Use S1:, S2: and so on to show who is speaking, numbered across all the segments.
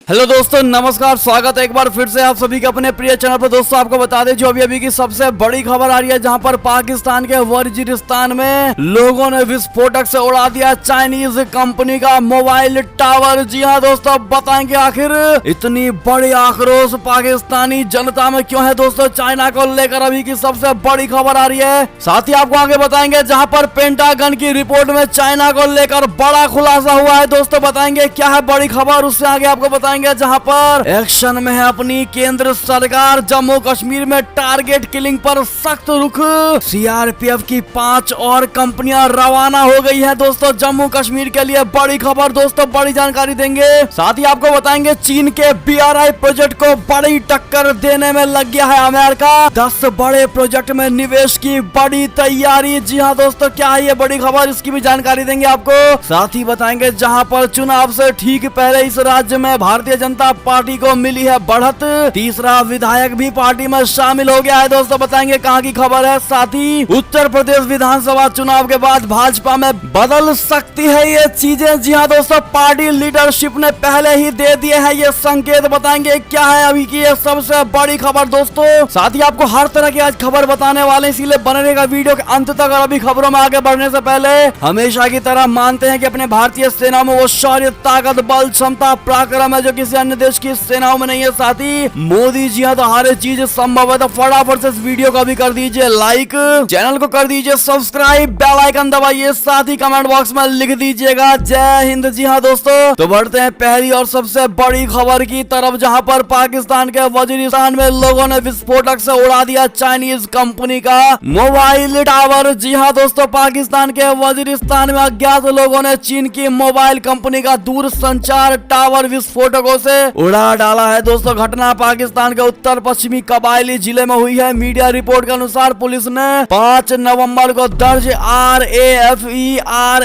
S1: Hello दोस्तों, नमस्कार। स्वागत है एक बार फिर से आप सभी के अपने प्रिय चैनल पर। दोस्तों आपको बता दें जो अभी की सबसे बड़ी खबर आ रही है, जहां पर पाकिस्तान के वजीरिस्तान में लोगों ने विस्फोटक से उड़ा दिया चाइनीज कंपनी का मोबाइल टावर। जी हां दोस्तों, अब बताएंगे आखिर इतनी बड़ी आक्रोश पाकिस्तानी जनता में क्यों है। दोस्तों चाइना को लेकर अभी की सबसे बड़ी खबर आ रही है। साथ ही आपको आगे बताएंगे जहाँ पर पेंटागन की रिपोर्ट में चाइना को लेकर बड़ा खुलासा हुआ है। दोस्तों बताएंगे क्या है बड़ी खबर, उससे आगे आपको बताएंगे जहां पर एक्शन में है अपनी केंद्र सरकार। जम्मू कश्मीर में टारगेट किलिंग पर सख्त रुख। सीआरपीएफ की 5 और कंपनियां रवाना हो गई हैं। दोस्तों जम्मू कश्मीर के लिए बड़ी खबर, दोस्तों बड़ी जानकारी देंगे। साथ ही आपको बताएंगे चीन के बीआरआई प्रोजेक्ट को बड़ी टक्कर देने में लग गया है अमेरिका। 10 बड़े प्रोजेक्ट में निवेश की बड़ी तैयारी। जी हाँ दोस्तों, क्या है ये बड़ी खबर, इसकी भी जानकारी देंगे आपको। साथ ही बताएंगे जहां पर चुनाव से ठीक पहले इस राज्य में भारतीय जनता पार्टी को मिली है बढ़त। तीसरा विधायक भी पार्टी में शामिल हो गया है। दोस्तों बताएंगे कहां की खबर है। साथ ही उत्तर प्रदेश विधानसभा चुनाव के बाद भाजपा में बदल सकती है ये चीजें। जी हां दोस्तों, पार्टी लीडरशिप ने पहले ही दे दिए हैं ये संकेत। बताएंगे क्या है अभी की ये सबसे बड़ी खबर। दोस्तों साथ ही आपको हर तरह की आज खबर बताने वाले, इसीलिए बने रहेगा वीडियो के अंत तक। और अभी खबरों में आगे बढ़ने से पहले हमेशा की तरह मानते हैं कि अपने भारतीय सेना में वो शौर्य, ताकत, बल, क्षमता, पराक्रम है जो किसी अन्य देश की सेनाओं में नहीं है। साथ ही मोदी जी हाँ तो हर चीज संभव है। तो फटाफट से इस वीडियो को भी कर दीजिए लाइक, चैनल को कर दीजिए सब्सक्राइब, बेल आइकन दबाइए। साथ ही कमेंट बॉक्स में लिख दीजिएगा जय हिंद। जी हाँ दोस्तों, तो बढ़ते हैं पहली और सबसे बड़ी खबर की तरफ, जहां पर पाकिस्तान के वजीरिस्तान में लोगों ने विस्फोटक से उड़ा दिया चाइनीज कंपनी का मोबाइल टावर। जी हाँ दोस्तों, पाकिस्तान के वजीरिस्तान में अज्ञात लोगों ने चीन की मोबाइल कंपनी का दूर संचार टावर विस्फोटकों से उड़ा डाला है। दोस्तों घटना पाकिस्तान के उत्तर पश्चिमी कबायली जिले में हुई है। मीडिया रिपोर्ट के अनुसार पुलिस ने 5 नवंबर को दर्ज RAFERAL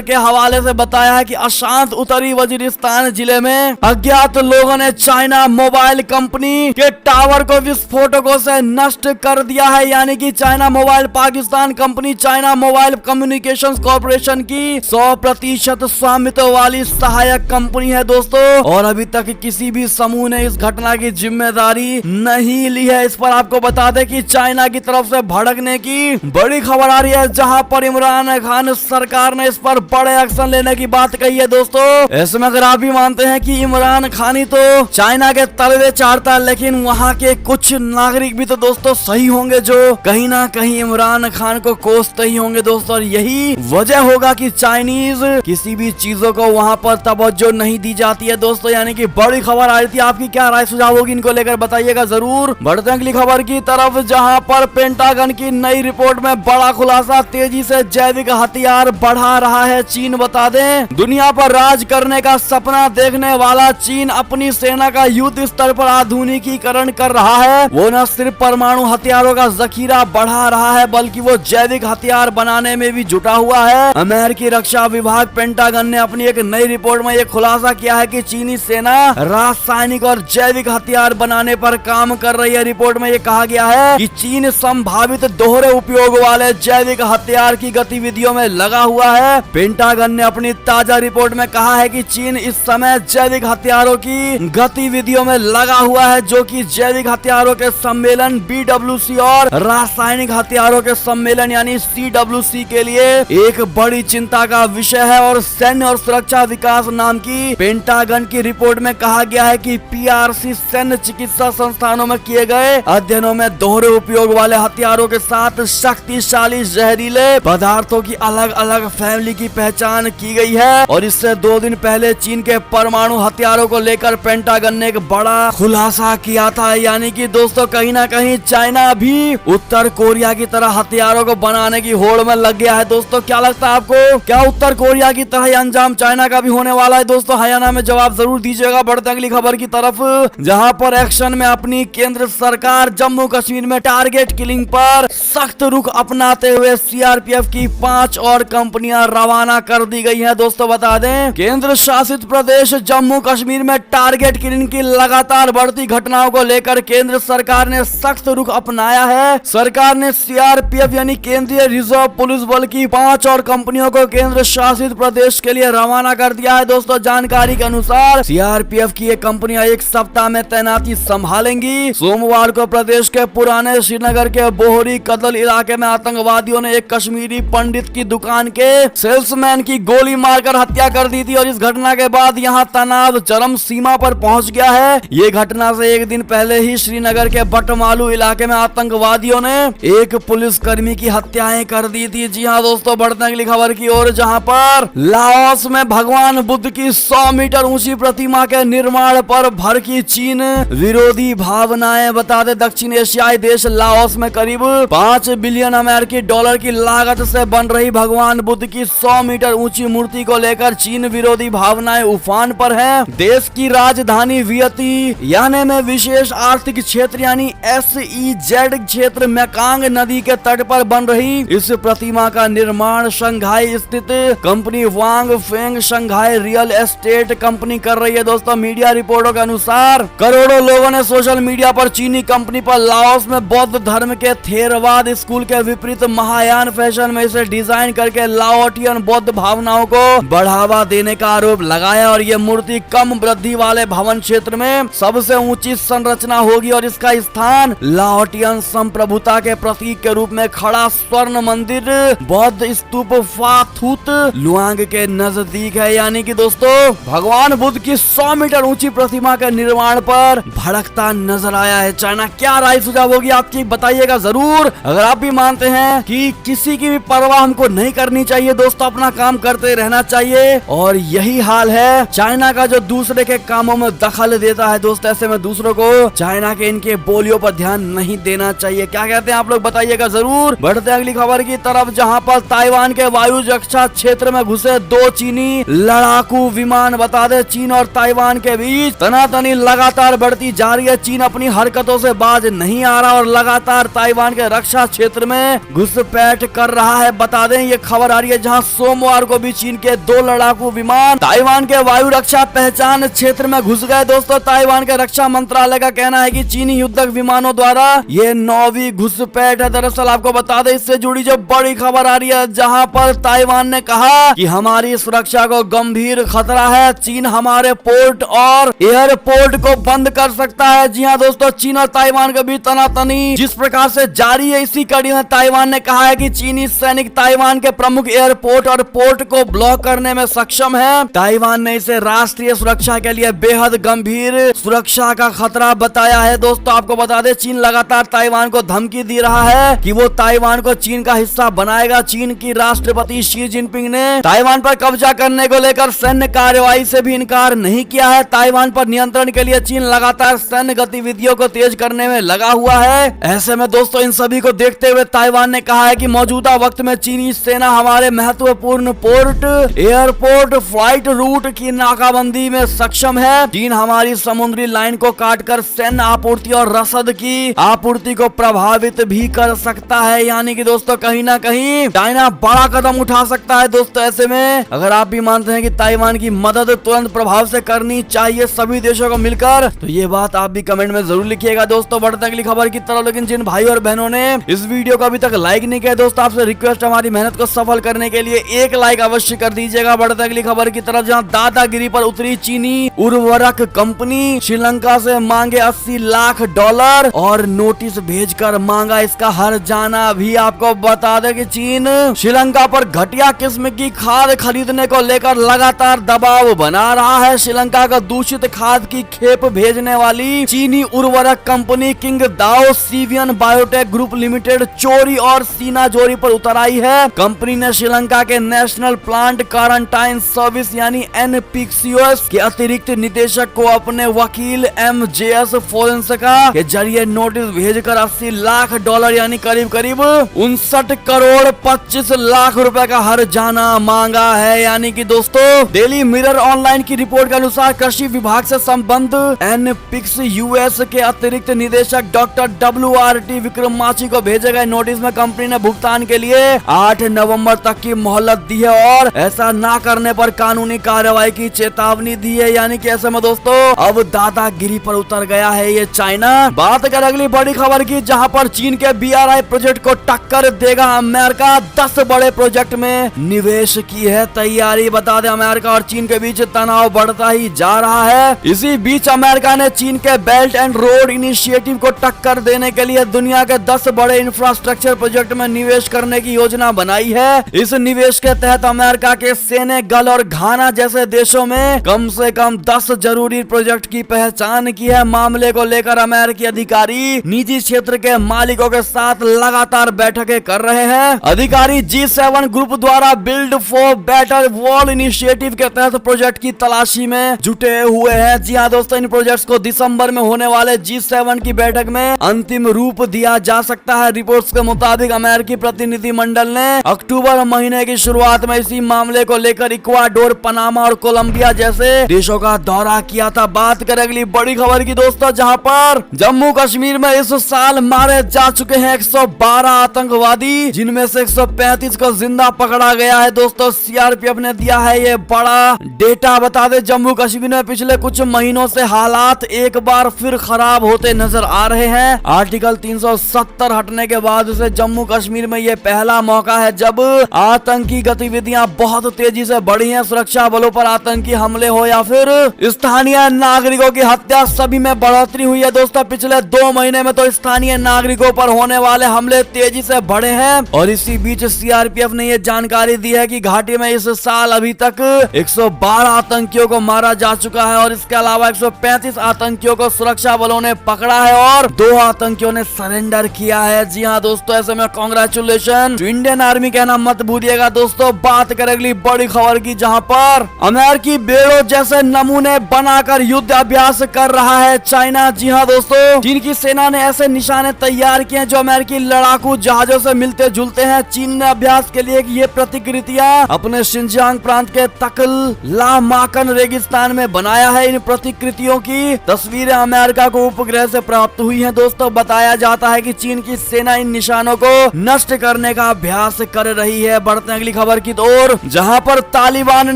S1: के हवाले से बताया है कि अशांत उत्तरी वजीरिस्तान जिले में अज्ञात लोगों ने चाइना मोबाइल कंपनी के टावर को विस्फोटकों से नष्ट कर दिया है। यानी कि China mobile Pakistan company China mobile communications corporation की 100% स्वामित्व वाली सहायक कंपनी है। दोस्तों और अभी तक किसी भी समूह ने इस घटना की जिम्मेदारी नहीं ली है। इस पर आपको बता दें कि चाइना की तरफ से भड़कने की बड़ी खबर आ रही है, जहां पर इमरान खान सरकार ने इस पर बड़े एक्शन लेने की बात कही है। दोस्तों इसमें अगर आप भी मानते हैं कि इमरान खान ही तो चाइना के तलवे चाटता है, लेकिन वहां के कुछ नागरिक भी तो दोस्तों सही होंगे जो कहीं ना कहीं इमरान खान को कोसते ही होंगे। दोस्तों और यही वजह होगा कि चाइनीज किसी भी चीजों को वहां पर तवज्जो नहीं दी जाती है। दोस्तों यानी कि बड़ी खबर आ रही थी, आपकी क्या राय सुझाव होगी इनको लेकर बताइएगा जरूर। बढ़ते हैं अगली खबर की तरफ, जहां पर पेंटागन की नई रिपोर्ट में बड़ा खुलासा। तेजी से जैविक हथियार बढ़ा रहा है चीन। बता दें दुनिया पर राज करने का सपना देखने वाला चीन अपनी सेना का युद्ध स्तर पर आधुनिकीकरण कर रहा है। वो न सिर्फ परमाणु हथियारों का जखीरा बढ़ा रहा है, बल्कि वो जैविक हथियार बनाने में भी जुटा हुआ है। अमेरिकी रक्षा विभाग पेंटागन ने अपनी एक नई रिपोर्ट में यह खुलासा किया है कि चीनी सेना रासायनिक और जैविक हथियार बनाने पर काम कर रही है। रिपोर्ट में यह कहा गया है कि चीन संभावित दोहरे उपयोग वाले जैविक हथियार की गतिविधियों में लगा हुआ है। पेंटागन ने अपनी ताजा रिपोर्ट में कहा है कि चीन इस समय जैविक हथियारों की गतिविधियों में लगा हुआ है, जो कि जैविक हथियारों के सम्मेलन BWC और रासायनिक हथियारों के सम्मेलन यानी CWC के लिए एक बड़ी चिंता का विषय है। और सैन्य और सुरक्षा विकास नाम की पेंटागन की रिपोर्ट में कहा गया है कि PRC सैन्य चिकित्सा संस्थानों में किए गए अध्ययनों में दोहरे उपयोग वाले हथियारों के साथ शक्तिशाली जहरीले पदार्थों की अलग अलग फैमिली की पहचान की गई है। और इससे 2 दिन पहले चीन के परमाणु हथियारों को लेकर पेंटागन ने एक बड़ा खुलासा किया था। यानी कि दोस्तों कहीं ना कहीं चाइना भी उत्तर कोरिया की तरह हथियारों को बनाने की होड़ में लग गया है। दोस्तों क्या लगता है आपको, क्या उत्तर कोरिया की तरह अंजाम चाइना का भी होने वाला है? दोस्तों हरियाणा में जवाब जरूर दीजिएगा। बढ़ते अगली खबर की तरफ, जहां पर एक्शन में अपनी केंद्र सरकार जम्मू कश्मीर में टारगेट किलिंग पर सख्त रुख अपनाते हुए सीआरपीएफ की 5 और कंपनियां रवाना कर दी गई हैं। दोस्तों बता दें केंद्र शासित प्रदेश जम्मू कश्मीर में टारगेट किलिंग की लगातार बढ़ती घटनाओं को लेकर केंद्र सरकार ने सख्त रुख अपनाया है। सरकार ने सीआरपीएफ यानी केंद्रीय रिजर्व पुलिस बल की 5 और कंपनियों को केंद्र शासित प्रदेश के लिए रवाना कर दिया है। दोस्तों जानकारी के अनुसार सीआरपीएफ की ये कंपनियां एक सप्ताह में तैनाती संभालेंगी। सोमवार को प्रदेश के पुराने श्रीनगर के बोहरी कदल इलाके में आतंकवादियों ने एक कश्मीरी पंडित की दुकान के सेल्समैन की गोली मारकर हत्या कर दी थी और इस घटना के बाद यहां तनाव चरम सीमा पर पहुंच गया है। ये घटना से एक दिन पहले ही श्रीनगर के बटमालू इलाके में आतंकवादियों ने एक पुलिसकर्मी की हत्याएं कर दी थी। जी हाँ दोस्तों, बढ़ते हैं अगली खबर की ओर, जहां पर लाओस में भगवान बुद्ध की 100 मीटर ऊंची प्रतिमा के निर्माण पर भड़की चीन विरोधी भावनाएं। बता दें, दक्षिण एशियाई देश लाओस में करीब 5 बिलियन अमेरिकी डॉलर की लागत से बन रही भगवान बुद्ध की 100 मीटर ऊंची मूर्ति को लेकर चीन विरोधी भावनाएं उफान पर है। देश की राजधानी वियतनाम में विशेष आर्थिक क्षेत्र यानी SEZ क्षेत्र मेकांग नदी के तट पर बन रही इस प्रतिमा का निर्माण शंघाई स्थित company Wang Feng Shanghai real estate company कर रही है। दोस्तों, मीडिया रिपोर्टों के अनुसार करोड़ों लोगों ने सोशल मीडिया पर चीनी कंपनी पर लाओस में बौद्ध धर्म के थेरवाद स्कूल के विपरीत महायान फैशन में इसे डिजाइन करके लाओटियन बौद्ध भावनाओं को बढ़ावा देने का आरोप लगाया और ये मूर्ति कम वृद्धि वाले भवन क्षेत्र में सबसे ऊंची संरचना होगी और इसका स्थान लाओटियन संप्रभुता के प्रतीक के रूप में खड़ा स्वर्ण मंदिर बौद्ध स्तूप फाथूत लुआंग के नजदीक है। यानी कि दोस्तों, भगवान बुद्ध की 100 मीटर ऊंची प्रतिमा के निर्माण पर भड़कता नजर आया है चाइना। क्या राय सुझाव होगी आपकी, बताइएगा जरूर। अगर आप भी मानते हैं कि किसी की भी परवाह हमको नहीं करनी चाहिए दोस्तों, अपना काम करते रहना चाहिए और यही हाल है चाइना का जो दूसरे के कामों में दखल देता है दोस्तों, ऐसे में दूसरों को चाइना के इनके बोलियों पर ध्यान नहीं देना चाहिए। क्या कहते हैं आप लोग, बताइएगा जरूर। बढ़ते अगली खबर की तरफ, जहां पर ताइवान के वायु रक्षा क्षेत्र में घुसे 2 चीनी लड़ाकू विमान। बता दे, चीन और ताइवान के बीच तनातनी लगातार बढ़ती जा रही है। चीन अपनी हरकतों से बाज नहीं आ रहा और लगातार ताइवान के रक्षा क्षेत्र में घुसपैठ कर रहा है। बता दें, ये खबर आ रही है जहां सोमवार को भी चीन के 2 लड़ाकू विमान ताइवान के वायु रक्षा पहचान क्षेत्र में घुस गए। दोस्तों, ताइवान के रक्षा मंत्रालय का कहना है कि चीनी युद्धक विमानों द्वारा ये 9वीं घुसपैठ है। दरअसल आपको बता दें, इससे जुड़ी जो बड़ी खबर आ रही है, जहां पर ताइवान ने कहा कि हमारी सुरक्षा को गंभीर खतरा है, चीन हमारे पोर्ट और एयरपोर्ट को बंद कर सकता है। जी हाँ दोस्तों, चीन और ताइवान के बीच तनातनी जिस प्रकार से जारी है, इसी कड़ी में ताइवान ने कहा है कि चीनी सैनिक ताइवान के प्रमुख एयरपोर्ट और पोर्ट को ब्लॉक करने में सक्षम है। ताइवान ने इसे राष्ट्रीय सुरक्षा के लिए बेहद गंभीर सुरक्षा का खतरा बताया है। दोस्तों, आपको बता दें, चीन लगातार ताइवान को धमकी दे रहा है कि वो ताइवान को चीन का हिस्सा बनाएगा। चीन की राष्ट्रपति शी जिनपिंग ने ताइवान पर कब्जा करने को लेकर सैन्य कार्रवाई से भी इनकार नहीं किया है। ताइवान पर नियंत्रण के लिए चीन लगातार सैन्य गतिविधियों को तेज करने में लगा हुआ है। ऐसे में दोस्तों, इन सभी को देखते हुए ताइवान ने कहा है कि मौजूदा वक्त में चीनी सेना हमारे महत्वपूर्ण पोर्ट, एयरपोर्ट, फ्लाइट रूट की नाकाबंदी में सक्षम है। चीन हमारी समुद्री लाइन को काटकर सैन्य आपूर्ति और रसद की आपूर्ति को प्रभावित भी कर सकता है। यानी कि दोस्तों, कहीं ना कहीं चाइना बड़ा कदम उठा सकता है। दोस्तों, ऐसे में अगर आप भी मानते हैं कि ताइवान की मदद तुरंत प्रभाव से करनी चाहिए सभी देशों को मिलकर, तो ये बात आप भी कमेंट में जरूर लिखिएगा। दोस्तों, बढ़ते अगली खबर की तरफ, लेकिन जिन भाई और बहनों ने इस वीडियो को अभी तक लाइक नहीं किया दोस्तों, आपसे रिक्वेस्ट, हमारी मेहनत को सफल करने के लिए एक लाइक अवश्य कर दीजिएगा। बढ़ते अगली खबर की तरफ, जहां दादागिरी पर उतरी चीनी उर्वरक कंपनी, श्रीलंका से मांगे 80 लाख डॉलर और नोटिस भेजकर मांगा इसका हर्जाना भी। आपको बता दें कि चीन श्रीलंका पर घटिया किस्म की खाद खरीदने को लेकर लगातार दबाव बना रहा है। श्रीलंका का दूषित खाद की खेप भेजने वाली चीनी उर्वरक कंपनी किंग दाओ सीवियन बायोटेक ग्रुप लिमिटेड चोरी और सीना जोरी पर उतर आई है। कंपनी ने श्रीलंका के नेशनल प्लांट क्वारंटाइन सर्विस यानी NPCOS के अतिरिक्त निदेशक को अपने वकील MJS फोरेंसिका के जरिए नोटिस भेजकर 80 लाख डॉलर यानी करीब 59 करोड़ 25 लाख रुपए का हर्जाना मांगा है। यानी कि दोस्तों, डेली मिरर ऑनलाइन की रिपोर्ट के अनुसार कृषि विभाग से संबंध NPCOS के अतिरिक्त निदेशक डॉक्टर WRT विक्रमाची को भेजे गए नोटिस में कंपनी ने भुगतान के लिए 8 नवंबर तक की मोहलत दी है और ऐसा ना करने पर कानूनी कार्रवाई की चेतावनी दी है। यानी कि ऐसे में दोस्तों, अब दादागिरी पर उतर गया है ये चाइना। बात कर अगली बड़ी खबर की, जहां पर चीन के BRI प्रोजेक्ट को टक्कर देगा अमेरिका। 10 बड़े प्रोजेक्ट में निवेश की है तैयारी। बता दें, अमेरिका और चीन के बीच तनाव बढ़ता बढ़ता ही जा रहा है। इसी बीच अमेरिका ने चीन के बेल्ट एंड रोड इनिशिएटिव को टक्कर देने के लिए दुनिया के 10 बड़े इंफ्रास्ट्रक्चर प्रोजेक्ट में निवेश करने की योजना बनाई है। इस निवेश के तहत अमेरिका के सेनेगल और घाना जैसे देशों में कम से कम 10 जरूरी प्रोजेक्ट की पहचान की है। मामले को लेकर अमेरिकी अधिकारी निजी क्षेत्र के मालिकों के साथ लगातार बैठकें कर रहे हैं। अधिकारी G7 ग्रुप द्वारा build for better world initiative के तहत प्रोजेक्ट की तलाशी में जुटे हुए हैं। जी हाँ दोस्तों, इन प्रोजेक्ट्स को दिसंबर में होने वाले G7 की बैठक में अंतिम रूप दिया जा सकता है। रिपोर्ट्स के मुताबिक अमेरिकी प्रतिनिधिमंडल ने अक्टूबर महीने की शुरुआत में इसी मामले को लेकर इक्वाडोर, पनामा और कोलंबिया जैसे देशों का दौरा किया था। बात करें अगली बड़ी खबर की दोस्तों, जहां पर जम्मू कश्मीर में इस साल मारे जा चुके हैं 112 आतंकवादी, जिनमें से 135 को जिंदा पकड़ा गया है। दोस्तों सीआरपीएफ ने दिया है ये बड़ा डेटा। बता दें जम्मू कश्मीर में पिछले कुछ महीनों से हालात एक बार फिर खराब होते नजर आ रहे हैं। आर्टिकल 370 हटने के बाद से जम्मू कश्मीर में ये पहला मौका है जब आतंकी गतिविधियां बहुत तेजी से बढ़ी हैं। सुरक्षा बलों पर आतंकी हमले हो या फिर स्थानीय नागरिकों की हत्या, सभी में बढ़ोतरी हुई है। दोस्तों पिछले 2 महीने में तो स्थानीय नागरिकों पर होने वाले हमले तेजी से बढ़े हैं। और इसी बीच सीआरपीएफ ने ये जानकारी दी है कि घाटी में इस साल अभी तक 112 आतंकियों को मारा जा चुका है और इसके अलावा 135 आतंकियों को सुरक्षा बलों ने पकड़ा है और 2 आतंकियों ने सरेंडर किया है। जी हाँ दोस्तों, ऐसे में कांग्रेचुलेशन टू इंडियन आर्मी कहना मत भूलिएगा। दोस्तों बात करें अगली बड़ी खबर की, जहां पर अमेरिकी बेड़ों जैसे नमूने बनाकर युद्ध अभ्यास कर रहा है चाइना। जी हाँ दोस्तों, चीन की सेना ने ऐसे निशाने तैयार किए हैं जो अमेरिकी लड़ाकू जहाजों से मिलते जुलते हैं। चीन ने अभ्यास के लिए ये प्रतिकृतियां अपने शिनजियांग प्रांत के तकल ला माकन रेगिस्तान में बनाया है। इन प्रतिकृतियों की तस्वीरें अमेरिका को उपग्रह से प्राप्त हुई हैं। दोस्तों बताया जाता है कि चीन की सेना इन निशानों को नष्ट करने का अभ्यास कर रही है। बढ़ते अगली खबर की ओर, जहां पर तालिबान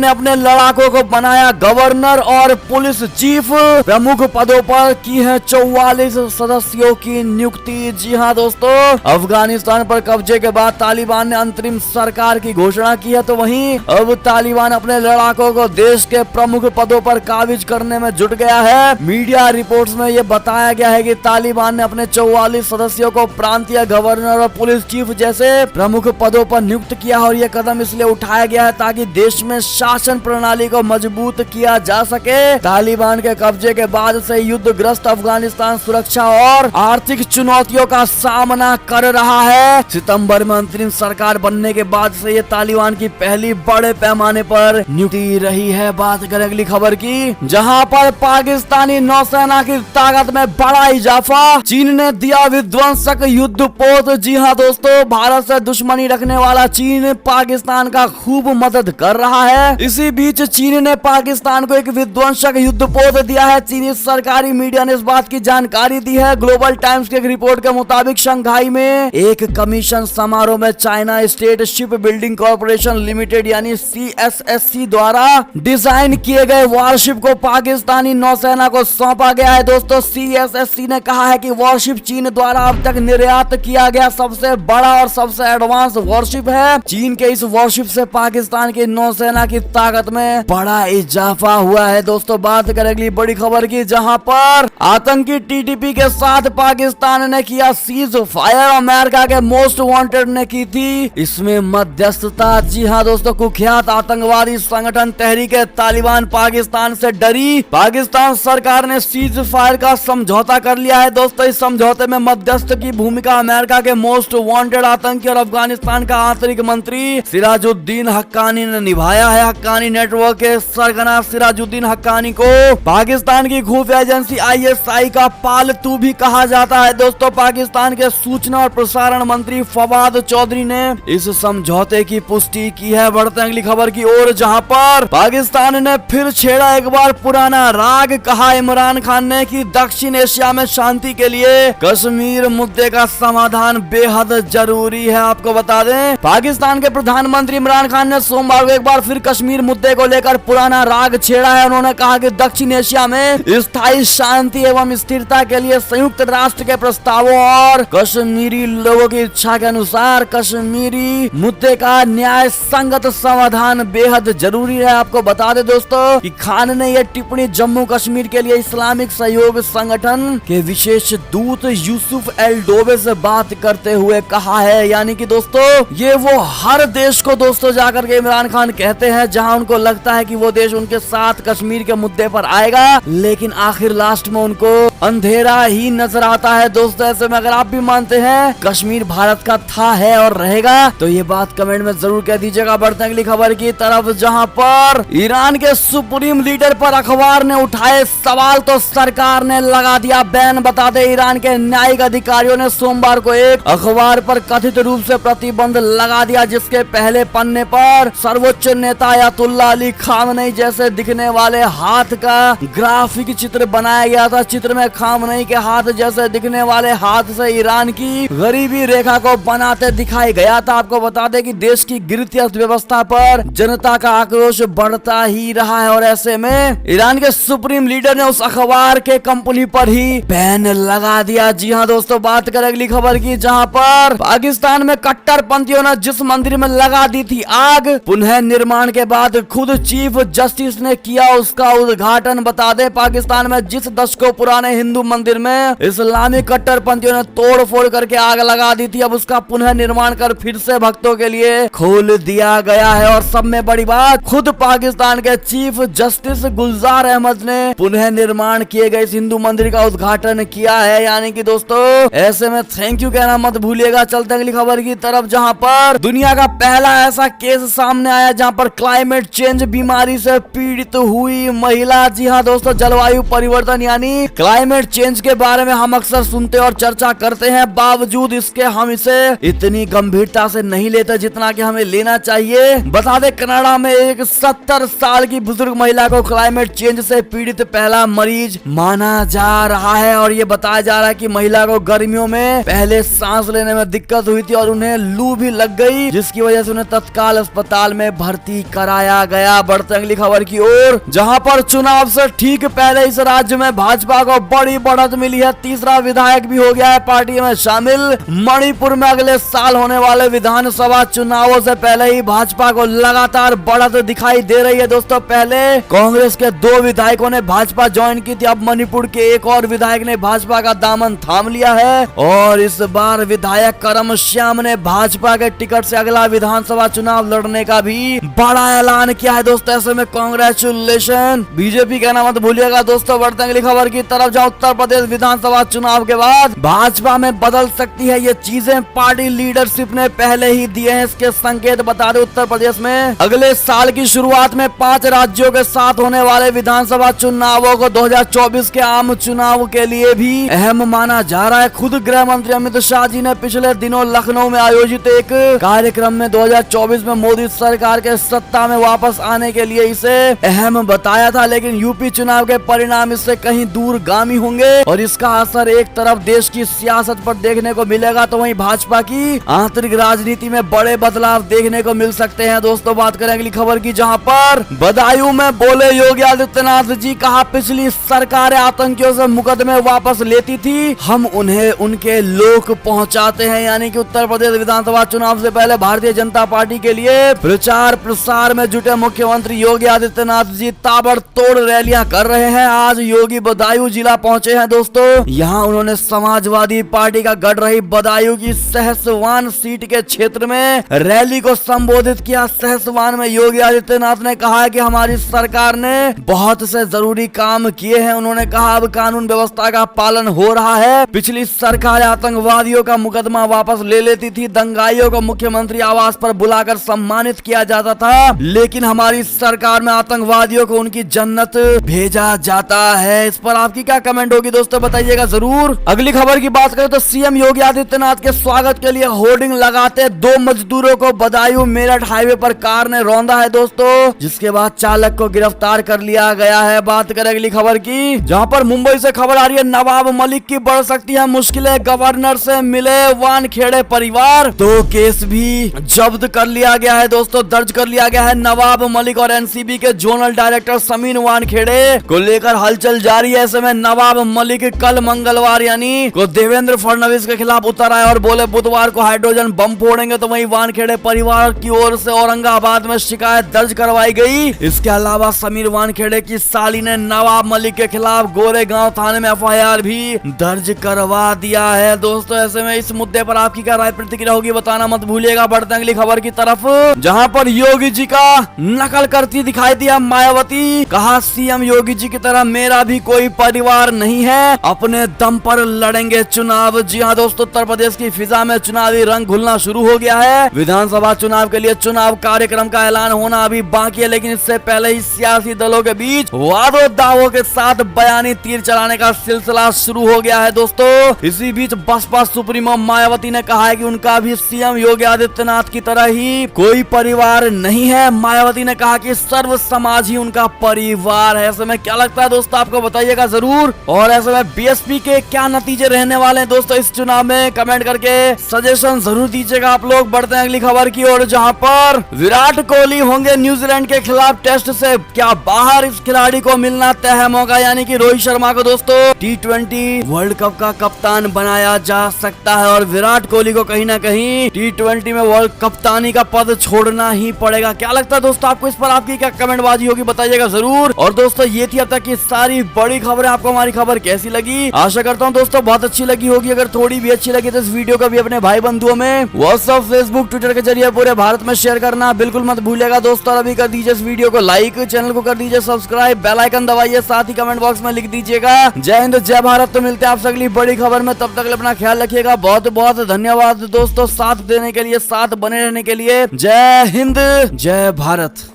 S1: ने अपने लड़ाकों को बनाया गवर्नर और पुलिस चीफ। प्रमुख पदों पर की है 44 सदस्यों की नियुक्ति। जी हाँ दोस्तों, अफगानिस्तान पर कब्जे के बाद तालिबान ने अंतरिम सरकार की घोषणा की है, तो वहीं अब तालिबान अपने लड़ाकों को देश के प्रमुख पदों पर काबिज करने में जुट गया है। मीडिया रिपोर्ट्स में यह बताया गया है कि तालिबान ने अपने 44 सदस्यों को प्रांतीय गवर्नर और पुलिस चीफ जैसे प्रमुख पदों पर नियुक्त किया और यह कदम इसलिए उठाया गया है ताकि देश में शासन प्रणाली को मजबूत किया जा सके। तालिबान के कब्जे के बाद से युद्धग्रस्त अफगानिस्तान सुरक्षा और आर्थिक चुनौतियों का सामना कर रहा है। सितंबर में अंतरिम सरकार बनने के बाद से ये तालिबान की पहली बड़े पैमाने पर नियुक्ति रही है। बात करें अगली खबर की, जहां पर पाकिस्तानी नौसेना की ताकत में बड़ा इजाफा, चीन ने दिया विध्वंसक युद्धपोत। जी हाँ दोस्तों, भारत से दुश्मनी रखने वाला चीन पाकिस्तान का खूब मदद कर रहा है। इसी बीच चीन ने पाकिस्तान को एक विध्वंसक युद्धपोत दिया है। चीनी सरकारी मीडिया ने इस बात की जानकारी दी है। ग्लोबल टाइम्स की एक रिपोर्ट के मुताबिक शंघाई में एक कमीशन समारोह में China state ship building corporation limited यानी CSSC द्वारा डिजाइन किए गए वॉरशिप को पाकिस्तानी नौसेना को सौंपा गया है। दोस्तों CSSC ने कहा है कि वॉरशिप चीन द्वारा अब तक निर्यात किया गया सबसे बड़ा और सबसे एडवांस वॉरशिप है। चीन के इस वॉरशिप से पाकिस्तान की नौसेना की ताकत में बड़ा इजाफा हुआ है। दोस्तों बात करें अगली बड़ी खबर की, जहां पर आतंकी TTP के साथ पाकिस्तान ने किया सीज फायर। अमेरिका के मोस्ट वांटेड ने की थी इसमें मध्यस्थता। जी हाँ दोस्तों, कुख्यात आतंकवादी संगठन तहरीके तालिबान पाकिस्तान से डरी। पाकिस्तान सरकार ने सीज फायर का समझौता कर लिया है। दोस्तों इस समझौते में मध्यस्थ की भूमिका अमेरिका के मोस्ट वांटेड आतंकी और अफगानिस्तान का आंतरिक मंत्री सिराजुद्दीन हक्कानी ने निभाया है। हक्कानी नेटवर्क के सरगना सिराजुद्दीन हक्कानी को पाकिस्तान की खुफिया एजेंसी ISI का पालतू भी कहा जाता है। दोस्तों पाकिस्तान के सूचना और प्रसारण मंत्री फवाद चौधरी ने इस समझौते की पुष्टि की है। बढ़ते हैं अगली खबर की ओर, जहां पर पाकिस्तान ने फिर छेड़ा एक बार पुराना राग। कहा इमरान खान ने कि दक्षिण एशिया में शांति के लिए कश्मीर मुद्दे का समाधान बेहद जरूरी है। आपको बता दें पाकिस्तान के प्रधानमंत्री इमरान खान ने सोमवार को एक बार फिर कश्मीर मुद्दे को लेकर पुराना राग छेड़ा है। उन्होंने कहा कि दक्षिण एशिया में स्थायी शांति एवं स्थिरता के लिए संयुक्त राष्ट्र के प्रस्तावों और कश्मीरी लोगों की इच्छा के अनुसार कश्मीरी मुद्दे का न्याय संगत समाधान बेहद जरूरी है। आपको बता दें दोस्तों कि खान ने यह टिप्पणी जम्मू कश्मीर के लिए इस्लामिक सहयोग संगठन के विशेष दूत यूसुफ एल डोबे से बात करते हुए कहा है। यानी कि दोस्तों ये वो हर देश को दोस्तों जाकर के इमरान खान कहते हैं जहां उनको लगता है कि वो देश उनके साथ कश्मीर के मुद्दे पर आएगा, लेकिन आखिर लास्ट में उनको अंधेरा ही नजर आता है। दोस्तों ऐसे में अगर आप भी मानते हैं कश्मीर भारत का था, है और रहेगा, तो ये बात कमेंट में जरूर कह दीजिएगा। बढ़ते हैं अगली खबर की तरफ, जहां पर ईरान के सुप्रीम लीडर पर अखबार ने उठाए सवाल तो सरकार ने लगा दिया बैन। बता दे ईरान के न्यायिक अधिकारियों ने सोमवार को एक अखबार पर कथित रूप से प्रतिबंध लगा दिया, जिसके पहले पन्ने पर सर्वोच्च नेता अयतुल्ला अली खामनेई जैसे दिखने वाले हाथ का ग्राफिक चित्र बनाया गया था। चित्र में खामनेई के हाथ जैसे दिखने वाले हाथ से ईरान की गरीबी रेखा को बनाते दिखाई गया था। आपको बता दें कि देश की गिरती अर्थव्यवस्था पर जनता का आक्रोश बढ़ता ही रहा है और ऐसे में ईरान के सुप्रीम लीडर ने उस अखबार के कंपनी पर ही बैन लगा दिया। जी हाँ दोस्तों, बात करें अगली खबर की, जहां पर पाकिस्तान में कट्टरपंथियों ने जिस मंदिर में लगा दी थी आग, पुनः निर्माण के बाद खुद चीफ जस्टिस ने किया उसका उद्घाटन। बता दें पाकिस्तान में जिस दशकों पुराने हिंदू मंदिर में इस्लामिक कट्टरपंथियों ने तोड़ फोड़ करके आग लगा दी थी, अब उसका पुनः निर्माण कर फिर से भक्तों के लिए खोल दिया गया है। और सब में बड़ी बात, खुद पाकिस्तान के चीफ जस्टिस गुलजार अहमद ने पुनः निर्माण किए गए इस हिंदू मंदिर का उद्घाटन किया है। यानी कि दोस्तों ऐसे में थैंक यू कहना मत भूलिएगा। चलते अगली खबर की तरफ, जहां पर दुनिया का पहला ऐसा केस सामने आया जहां पर क्लाइमेट चेंज बीमारी से पीड़ित हुई महिला। जी हाँ दोस्तों, जलवायु परिवर्तन यानी क्लाइमेट चेंज के बारे में हम अक्सर सुनते और चर्चा करते हैं, बावजूद इसके हम इसे इतनी गंभीरता से नहीं लेते जितना कि हमें लेना चाहिए। बता दें कनाडा में एक 70 साल की बुजुर्ग महिला को क्लाइमेट चेंज से पीड़ित पहला मरीज माना जा रहा है और ये बताया जा रहा है कि महिला को गर्मियों में पहले सांस लेने में दिक्कत हुई थी और उन्हें लू भी लग गई, जिसकी वजह से उन्हें तत्काल अस्पताल में भर्ती कराया गया। बढ़ते अगली खबर की ओर, जहां पर चुनाव से ठीक पहले इस राज्य में भाजपा को बड़ी बढ़त मिली है। तीसरा विधायक भी हो गया है पार्टी में शामिल। मणिपुर में अगले साल होने वाले विधानसभा चुनावों से पहले ही भाजपा को लगातार बढ़त दिखाई दे रही है। दोस्तों पहले कांग्रेस के 2 विधायकों ने भाजपा ज्वाइन की थी, अब मणिपुर के एक और विधायक ने भाजपा का दामन थाम लिया है और इस बार विधायक करम श्याम ने भाजपा के टिकट से अगला विधानसभा चुनाव लड़ने का भी बड़ा ऐलान किया है। दोस्तों ऐसे में कांग्रेचुलेशन, बीजेपी कहना मत भूलिएगा। दोस्तों बढ़ते अगली खबर की तरफ, जहां उत्तर प्रदेश विधानसभा चुनाव के बाद भाजपा में बदल सकती है ये चीजें पार्टी लीडरशिप ने पहले ही दिए हैं। इसके संकेत बता रहे उत्तर प्रदेश में अगले साल की शुरुआत में 5 राज्यों के साथ होने वाले विधानसभा चुनावों को 2024 के आम चुनाव के लिए भी अहम माना जा रहा है। खुद गृह मंत्री अमित शाह जी ने पिछले दिनों लखनऊ में आयोजित एक कार्यक्रम में 2024 में मोदी सरकार के सत्ता में वापस आने के लिए इसे अहम बताया था, लेकिन यूपी चुनाव के परिणाम इससे कहीं दूरगामी होंगे और इसका असर एक तरफ देश की सियासत पर देखने को मिलेगा तो वहीं भाजपा की आंतरिक राजनीति में बड़े बदलाव देखने को मिल सकते हैं। दोस्तों बात करें अगली खबर की, जहां पर बदायूं में बोले योगी आदित्यनाथ जी, कहा पिछली सरकार आतंकियों से मुकदमे वापस लेती थी, हम उन्हें उनके लोक पहुंचाते हैं। यानी कि उत्तर प्रदेश विधानसभा चुनाव से पहले भारतीय जनता पार्टी के लिए प्रचार प्रसार में जुटे मुख्यमंत्री योगी आदित्यनाथ जी ताबड़तोड़ रैलियां कर रहे हैं। आज योगी बदायूं जिला पहुंचे हैं। दोस्तों यहां उन्होंने समाजवादी पार्टी का गढ़ रही बदायूं की सहसवान सीट के क्षेत्र में रैली को संबोधित किया। सहसवान में योगी आदित्यनाथ ने कहा कि हमारी सरकार ने बहुत से जरूरी काम किए हैं। उन्होंने कहा अब कानून व्यवस्था का पालन हो रहा है। पिछली सरकार आतंकवादियों का मुकदमा वापस ले लेती थी, दंगाइयों को मुख्यमंत्री आवास पर बुलाकर सम्मानित किया जाता था, लेकिन हमारी सरकार में आतंकवादियों को उनकी जन्नत भेजा जाता है। इस पर आपकी क्या कमेंट होगी दोस्तों, बताइएगा जरूर। अगली खबर की बात करें तो सीएम योगी आदित्यनाथ के स्वागत के लिए होर्डिंग लगाते 2 मजदूरों को बदायूं मेरठ हाईवे पर कार ने रौंदा है दोस्तों, जिसके बाद चालक को गिरफ्तार कर लिया गया है। बात करें अगली खबर की, जहां पर मुंबई से खबर आ रही है नवाब मलिक की बढ़ सकती है मुश्किलें, गवर्नर से मिले वानखेड़े परिवार। 2 केस भी जब्त कर लिया गया है दोस्तों, दर्ज कर लिया गया है। नवाब मलिक और एनसीबी के जोनल डायरेक्टर समीन वानखेड़े को लेकर हलचल जारी है। ऐसे में नवाब मलिक कल मंगलवार यानी को देवेंद्र फडणवीस के खिलाफ उतर आए और बोले बुधवार को हाइड्रोजन बम फोड़ेंगे, तो वहीं वानखेड़े परिवार की ओर से औरंगाबाद में शिकायत दर्ज करवाई गई। इसके अलावा समीर वानखेड़े की साली ने नवाब मलिक के खिलाफ गोरेगांव थाने में FIR भी दर्ज करवा दिया है। दोस्तों ऐसे में इस मुद्दे पर आपकी क्या राय प्रतिक्रिया होगी बताना मत भूलिएगा। बढ़ते हैं अगली खबर की तरफ, जहां पर योगी जी का नकल करती दिखाई दिया मायावती। कहा सीएम योगी जी की तरह मेरा भी कोई परिवार नहीं है, अपने दम पर लड़ेंगे चुनाव। जी हाँ दोस्तों, उत्तर प्रदेश की फिजा में चुनावी रंग घुलना शुरू हो गया है। विधानसभा चुनाव के लिए चुनाव कार्यक्रम का ऐलान होना अभी बाकी है, लेकिन इससे पहले ही सियासी दलों के बीच वादों दावों के साथ बयानी तीर चलाने का सिलसिला शुरू हो गया है। दोस्तों इसी बीच बसपा सुप्रीमो मायावती ने कहा है कि उनका भी सीएम योगी आदित्यनाथ की तरह ही कोई परिवार नहीं है। मायावती ने कहा कि सर्व समाज ही उनका परिवार है। ऐसे में क्या लगता है दोस्तों, आपको बताइएगा जरूर। और ऐसे में बीएसपी के क्या नतीजे रहने वाले हैं दोस्तों इस चुनाव में, कमेंट करके सजेशन जरूर दीजिएगा आप लोग। बढ़ते हैं अगली खबर की ओर, जहां पर विराट कोहली होंगे न्यूजीलैंड के खिलाफ टेस्ट से क्या बाहर। इस खिलाड़ी को मिलना तय है मौका, यानी कि रोहित शर्मा को दोस्तों T20 वर्ल्ड कप का कप्तान बनाया जा सकता है और विराट कोहली को कहीं ना कहीं T20 में वर्ल्ड कप्तानी का पद छोड़ना ही पड़ेगा। क्या लगता है दोस्तों आपको, इस पर आपकी क्या कमेंटबाजी होगी बताइएगा जरूर। और दोस्तों ये थी अब तक की सारी बड़ी खबरें। आपको हमारी खबर कैसी लगी, आशा करता हूँ दोस्तों बहुत अच्छी लगी होगी। अगर थोड़ी भी अच्छी लगी तो इस वीडियो को भी अपने भाई बंधुओं में व्हाट्सएप, फेसबुक, ट्विटर के जरिए पूरे भारत में शेयर करना बिल्कुल मत भूलिएगा दोस्तों। अभी कर दीजिए इस वीडियो को लाइक, चैनल को कर दीजिए सब्सक्राइब, बेल आइकन दबाइए, साथ ही कमेंट बॉक्स में लिख दीजिएगा जय हिंद जय भारत। तो मिलते हैं आपसे अगली बड़ी खबर में, तब तक अपना ख्याल रखिएगा। बहुत बहुत धन्यवाद दोस्तों साथ देने के लिए, साथ बने रहने के लिए। जय हिंद जय भारत।